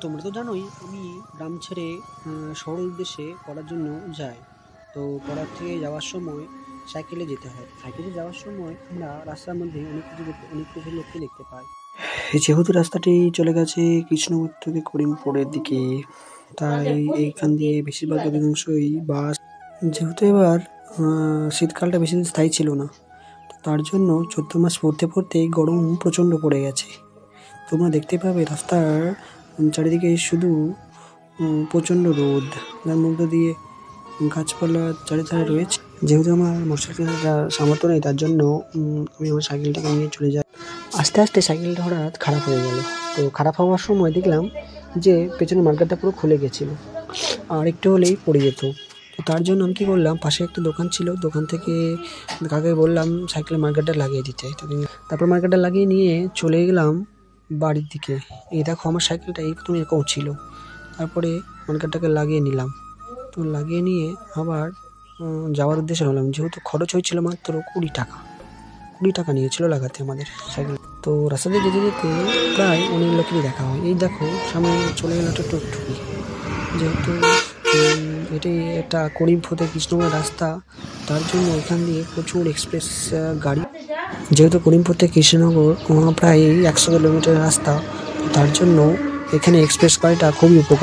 তোমরা তো জানোই আমি গ্রাম ছেড়ে শহরের উদ্দেশ্যে পড়ার জন্য যাই। তো পড়ার থেকে যাওয়ার সময় সাইকেলে যেতে হয়। সাইকেলে যাওয়ার সময় আমরা রাস্তার মধ্যে অনেক কিছু লোককে দেখতে পাই। যেহেতু রাস্তাটি চলে গেছে কৃষ্ণনগর থেকে করিমপুরের দিকে, তাই এইখান দিয়ে বেশিরভাগ অধিকাংশই বাস। যেহেতু এবার শীতকালটা বেশি দিন স্থায়ী ছিল না, তো তার জন্য 14 মাস পড়তে পড়তেই গরম প্রচণ্ড পড়ে গেছে। তোমরা দেখতে পাবে রাস্তার চারিদিকে শুধু প্রচণ্ড রোদ, যার মধ্য দিয়ে গাছপালা চারিধারে রয়েছে। যেহেতু আমার মোটরসাইকেলের সামর্থ্য নেই, তার জন্য আমি আমার সাইকেলটাকে নিয়ে চলে যাই। আস্তে আস্তে সাইকেলটা হঠাৎ খারাপ হয়ে গেল। তো খারাপ হওয়ার সময় দেখলাম যে পেছনের মার্কেটটা পুরো খুলে গেছিলো, আর একটু হলেই পড়ে যেত। তো তার জন্য আমি কী করলাম, পাশে একটা দোকান ছিল, দোকান থেকে কাকে বললাম সাইকেলের মার্কেটটা লাগিয়ে দিতে। তারপর মার্কেটটা লাগিয়ে নিয়ে চলে গেলাম বাড়ির দিকে। এই দেখো আমার সাইকেলটা এই প্রথমে এরকম ছিল, তারপরে মার্কেটটাকে লাগিয়ে নিলাম। তো লাগিয়ে নিয়ে আবার যাওয়ার উদ্দেশ্যে হলাম। যেহেতু খরচ হয়েছিল মাত্র 20 টাকা নিয়েছিল লাগাতে আমাদের সাইকেল। তো রাস্তা দিয়ে যেতে যেতে প্রায় অনেক লোকেরই দেখা হয়। এই দেখো সামনে চলে গেল একটা টুকটুকি। যেহেতু এটি একটা করিমপুর থেকে কৃষ্ণনগর রাস্তা, তার জন্য এখান দিয়ে প্রচুর এক্সপ্রেস গাড়ি। যেহেতু করিমপুর থেকে কৃষ্ণনগর প্রায় 100 কিলোমিটার রাস্তা, তার জন্য এখানে এক্সপ্রেস গাড়িটা খুবই উপকার।